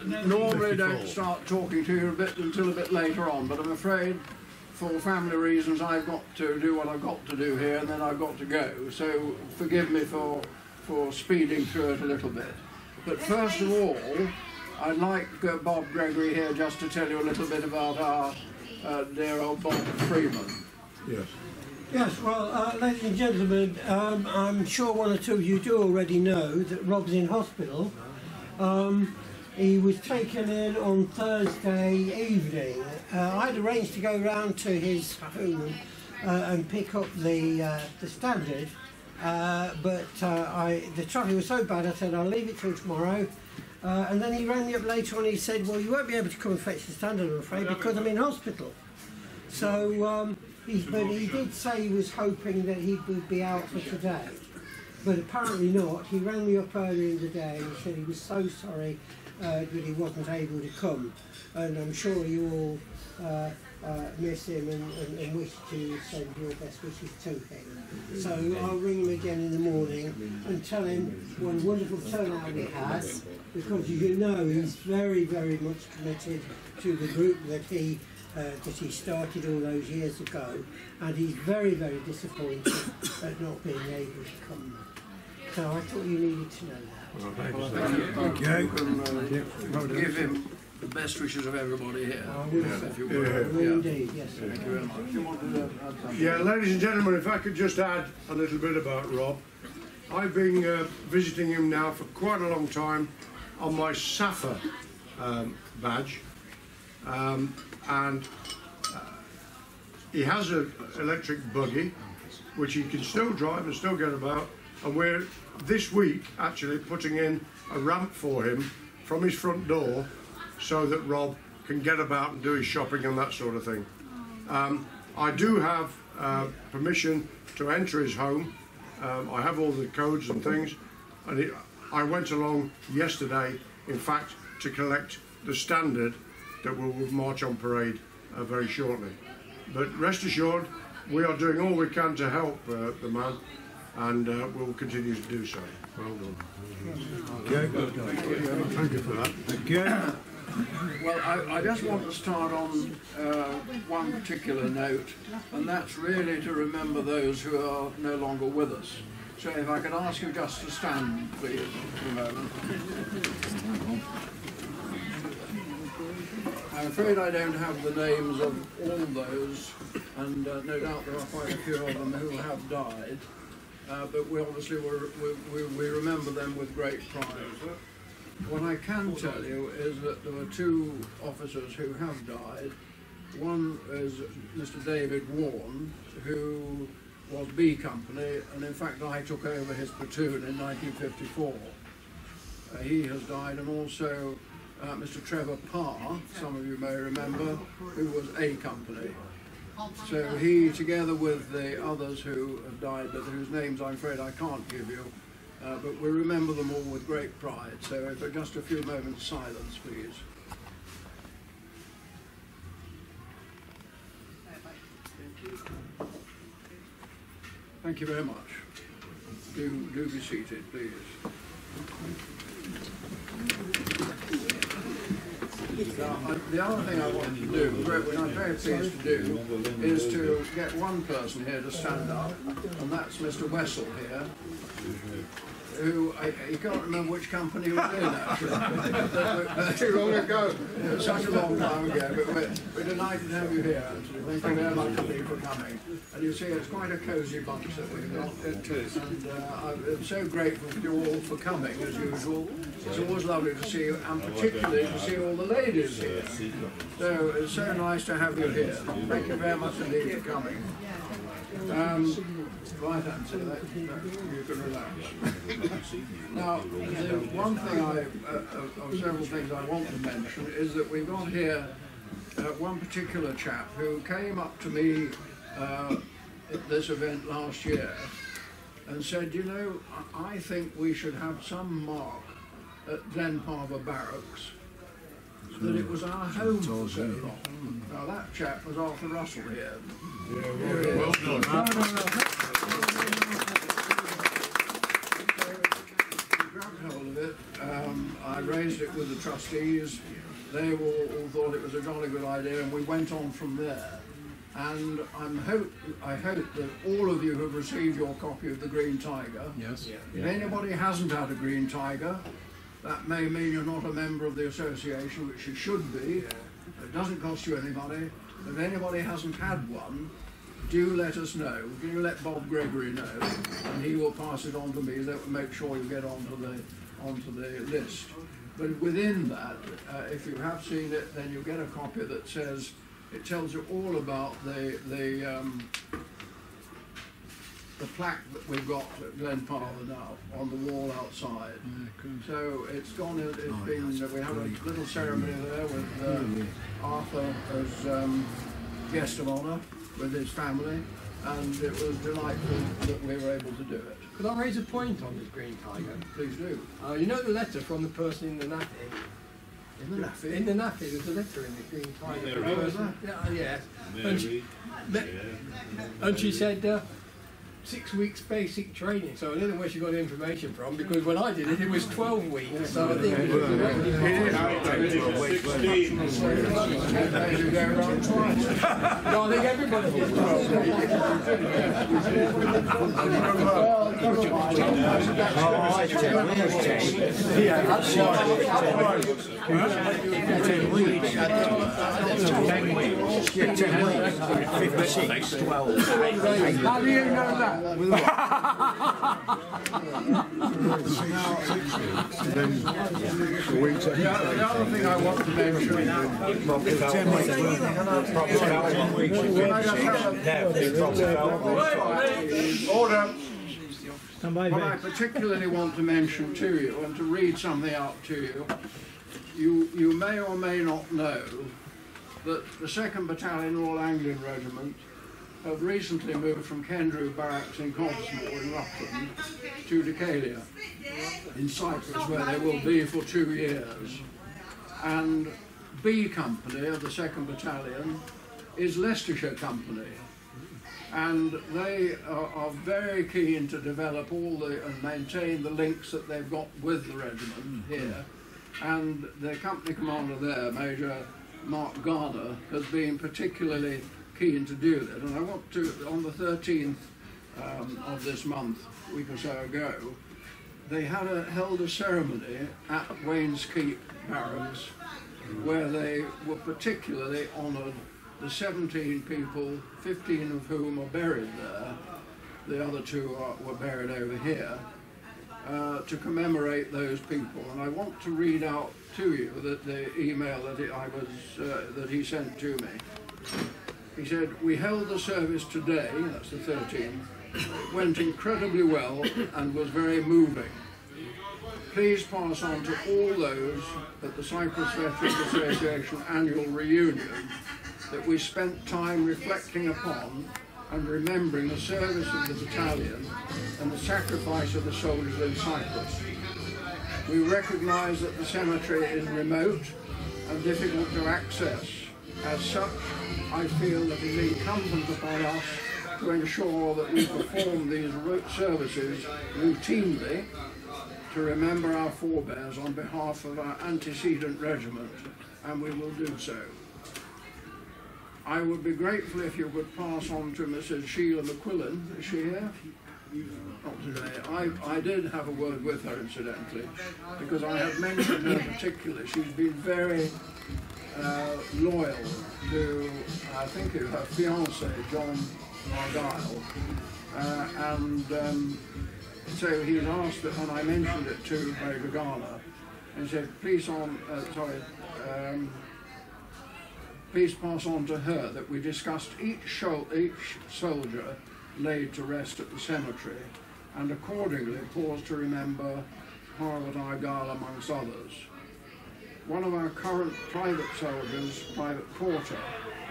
Normally don't start talking to you until a bit later on, but I'm afraid for family reasons I've got to do what I've got to do here, and then I've got to go. So forgive me for speeding through it a little bit. But first of all, I'd like Bob Gregory here just to tell you a little bit about our dear old Bob Freeman. Yes. Yes, well, ladies and gentlemen, I'm sure one or two of you do already know that Rob's in hospital. He was taken in on Thursday evening. I'd arranged to go round to his home and pick up the standard, but the traffic was so bad I said I'll leave it till tomorrow. And then he rang me up later on. He said, well, you won't be able to come and fetch the standard, I'm afraid, because I'm in hospital. So, but he did say he was hoping that he would be out for today, but apparently not. He rang me up earlier in the day and he said he was so sorry that he wasn't able to come, and I'm sure you all miss him and wish to send your best wishes to him. So I'll ring him again in the morning and tell him what a wonderful turnout we had, because as you know he's very, very much committed to the group that he started all those years ago, and he's very, very disappointed at not being able to come. So I thought you needed to know that. Well, thank you. Give him the best wishes of everybody here. If you will. Indeed, yes. Thank you very much. You wanted to add something? Yeah, ladies and gentlemen, if I could just add a little bit about Rob. I've been visiting him now for quite a long time on my SAFA badge, and he has an electric buggy which he can still drive and still get about, and we're this week actually putting in a ramp for him from his front door so that Rob can get about and do his shopping and that sort of thing. I do have permission to enter his home. I have all the codes and things, and I went along yesterday, in fact, to collect the standard that will march on parade very shortly. But rest assured, we are doing all we can to help the man, and we'll continue to do so. Well done. Okay. Thank you for that. Thank you. Well, I just want to start on one particular note, and that's really to remember those who are no longer with us. So if I could ask you just to stand, please, for a moment. I'm afraid I don't have the names of all those, and no doubt there are quite a few of them who have died, but we obviously we remember them with great pride. What I can tell you is that there were two officers who have died. One is Mr. David Warren, who was B Company, and in fact I took over his platoon in 1954. He has died, and also Mr. Trevor Parr, some of you may remember, who was A Company. So he, together with the others who have died, but whose names I'm afraid I can't give you, but we remember them all with great pride. So for just a few moments silence, please. Thank you very much. Do be seated, please. Now, the other thing I want to do, which I'm very pleased to do, is to get one person here to stand up, and that's Mr. Wessel here, who, you can't remember which company he was in, actually. Too long ago. Such a long time ago, but we're delighted to have you here, actually. Thank you very much indeed for coming. And you see, it's quite a cosy bunch that we've got. It is. And I'm so grateful to you all for coming, as usual. It's always lovely to see you, and particularly to see all the ladies here. So it's so nice to have you here. Thank you very much indeed for coming. Right answer, you can relax. Now, the one thing of several things I want to mention is that we've got here one particular chap who came up to me at this event last year and said, you know, I think we should have some mark at Glenparva Barracks that it was our home for so long. Now that chap was Arthur Russell here. Well done. Grabbed hold of it. I raised it with the trustees. They all thought it was a jolly good idea, and we went on from there. And I hope that all of you have received your copy of the Green Tiger. Yes. If anybody hasn't had a Green Tiger, that may mean you're not a member of the association, which you should be. It doesn't cost you any money. If anybody hasn't had one, do let us know. Do let Bob Gregory know, and he will pass it on to me. That will make sure you get onto the list. But within that, if you have seen it, then you get a copy that says, it tells you all about the plaque that we've got at Glen Parva now on the wall outside. So it's gone. It's been. We have a little ceremony there with Arthur as guest of honour with his family, and it was delightful that we were able to do it. Could I raise a point on this Green Tiger? Please do. You know the letter from the person in the naffy? In the naffy? In the naffy, there's a letter in the Green Tiger. Oh, is there? Yeah, yes. And she said 6 weeks basic training, so I don't know where she got the information from, because when I did it, it was 12 weeks, so I think it was no, I think everybody did 12 How do you know that? The other thing I want to mention order. What I particularly want to mention to you, and to read something out to you, you may or may not know that the 2nd Battalion Royal Anglian Regiment have recently moved from Kendrew Barracks in Codsmore in Rutland to Decalia in Cyprus, where they will be for 2 years. And B Company of the 2nd Battalion is Leicestershire Company, and they are very keen to develop all and maintain the links that they've got with the regiment here. And the company commander there, Major Mark Garner, has been particularly keen to do that, and I want to, on the 13th of this month, a week or so ago, they had held a ceremony at Wayne's Keep Barracks where they were particularly honoured the 17 people, 15 of whom are buried there, the other 2 were buried over here, to commemorate those people. And I want to read out to you the email that he sent to me. He said, "We held the service today," that's the 13th, "went incredibly well and was very moving. Please pass on to all those at the Cyprus Veterans Association annual reunion that we spent time reflecting upon and remembering the service of the battalion and the sacrifice of the soldiers in Cyprus. We recognise that the cemetery is remote and difficult to access. As such, I feel that it is incumbent upon us to ensure that we perform these services routinely to remember our forebears on behalf of our antecedent regiment, and we will do so. I would be grateful if you could pass on to Mrs. Sheila McQuillan. Is she here? Not today. I did have a word with her, incidentally, because I have mentioned her particularly. She's been very loyal to, I think, her fiancé, John Argyle, and so he's asked it, and I mentioned it to Major Garner, and said, please pass on to her that we discussed each soldier laid to rest at the cemetery, and accordingly paused to remember Harvard Argyle amongst others. One of our current private soldiers, Private Porter,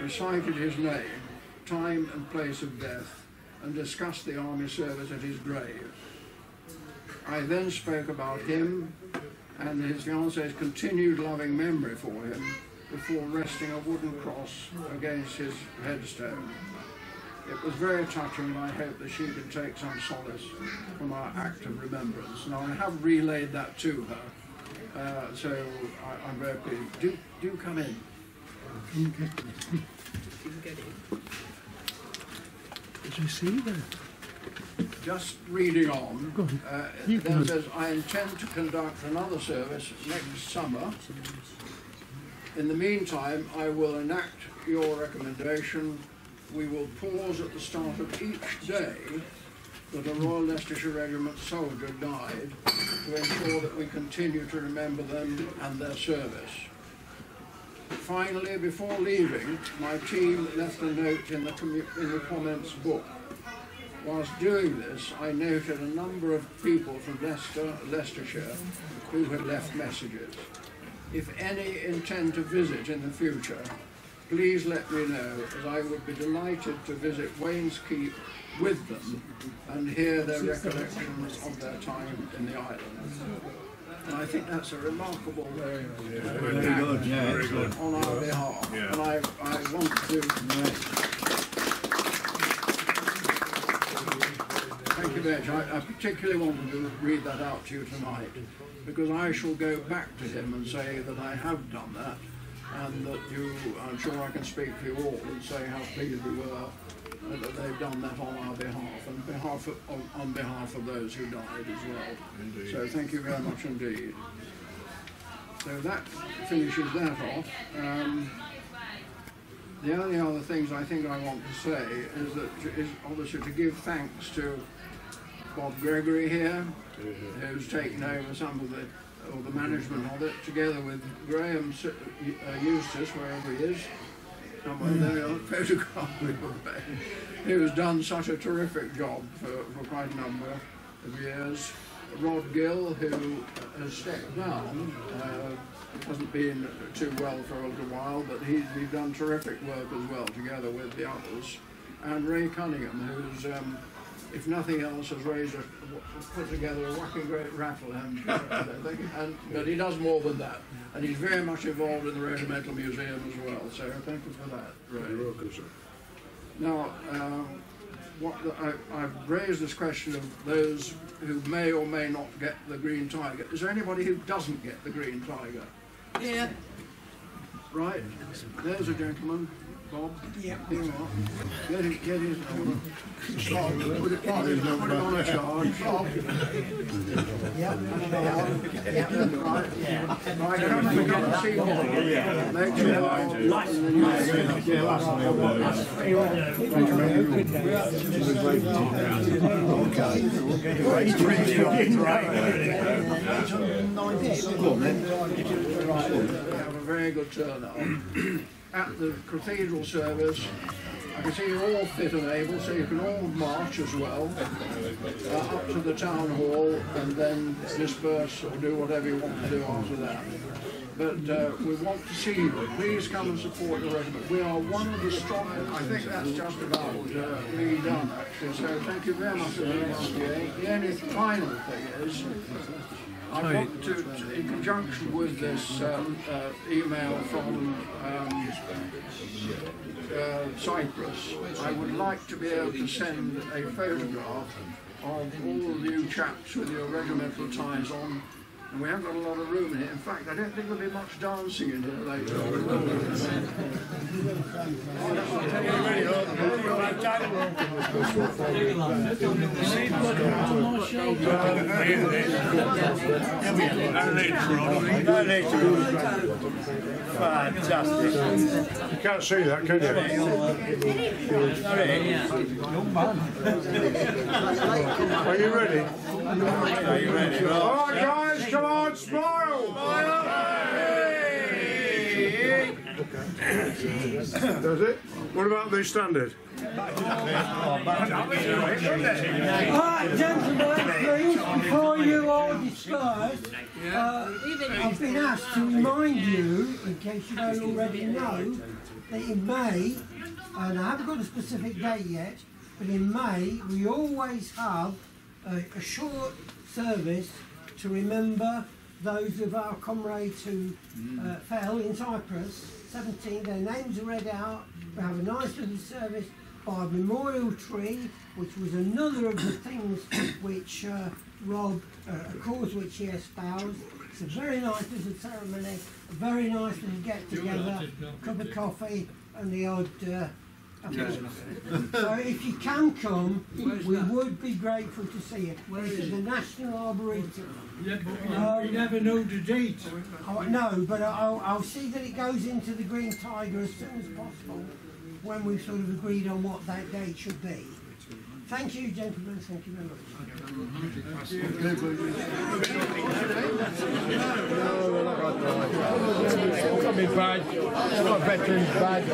recited his name, time and place of death, and discussed the army service at his grave. I then spoke about him and his fiancée's continued loving memory for him before resting a wooden cross against his headstone. It was very touching, and I hope that she can take some solace from our act of remembrance. Now, I have relayed that to her, So I'm very pleased. Do come in. Did you see that? Just reading on, then says, I intend to conduct another service next summer. In the meantime, I will enact your recommendation. We will pause at the start of each day that a Royal Leicestershire Regiment soldier died to ensure that we continue to remember them and their service. Finally, before leaving, my team left a note in the comments book. Whilst doing this, I noted a number of people from Leicestershire who had left messages. If any intend to visit in the future, please let me know, as I would be delighted to visit Wayne's Keep with them and hear their recollections of their time in the island. And I think that's a remarkable act on our behalf. Yeah. And I want to... Thank you very much. I particularly wanted to read that out to you tonight, because I shall go back to him and say that I have done that, and that I'm sure I can speak for you all and say how pleased we were that they've done that on our behalf, and on behalf of those who died as well. Indeed. So thank you very much indeed. So that finishes that off. The only other things I think I want to say is obviously to give thanks to Bob Gregory here, who's taken over some of the management of it, together with Graham Eustace, wherever he is, somewhere there on the photograph, who's done such a terrific job for quite a number of years. Rod Gill, who has stepped down, hasn't been too well for a little while, but he's done terrific work as well, together with the others. And Ray Cunningham, who's, if nothing else, has put together a whacking great raffle, but he does more than that. And he's very much involved in the Regimental Museum as well, so thank you for that, Ray. You're welcome, sir. Now, I've raised this question of those who may or may not get the Green Tiger. Is there anybody who doesn't get the Green Tiger? Yeah. Right, there's a gentleman. Bob? Yeah. Here you are. Get his number. Put it on a charge. Bob. Yeah. Right. Right, come and see him. Make We have a very good turnout. At the cathedral service, I can see you're all fit and able, so you can all march as well up to the town hall and then disperse or do whatever you want to do after that. But we want to see you. Please come and support the regiment. We are one of the strongest. I think that's just about really done, actually. So thank you very much for being here. The only final thing is, I want to, in conjunction with this email from Cyprus, I would like to be able to send a photograph of all you chaps with your regimental ties on. And we haven't got a lot of room in here. In fact, I don't think there'll be much dancing in here later. Fantastic. You can't see that, can you? Are you ready? Are you ready? All right, guys, come on, smile! Does it? What about the standard? Alright, gentlemen, please, before you all disperse, I've been asked to remind you, in case you don't already know, that in May, and I haven't got a specific date yet, but in May we always have a short service to remember those of our comrades who fell in Cyprus. 17, their names are read out. We have a nice little service by a memorial tree, which was another of the things which Rob, a cause which he espoused. It's a very nice little ceremony, a very nice little get-together, cup of coffee and the odd so if you can come, we would be grateful to see you. This is the National Arboretum. Yeah, but we never know the date. No, but I'll see that it goes into the Green Tiger as soon as possible when we've sort of agreed on what that date should be. Thank you, gentlemen. Thank you very much. It's got me badge. It's got veterans badge.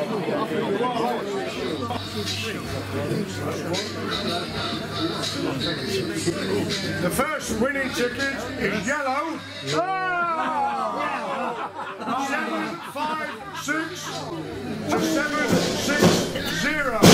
The first winning ticket is yellow. 756 to 760.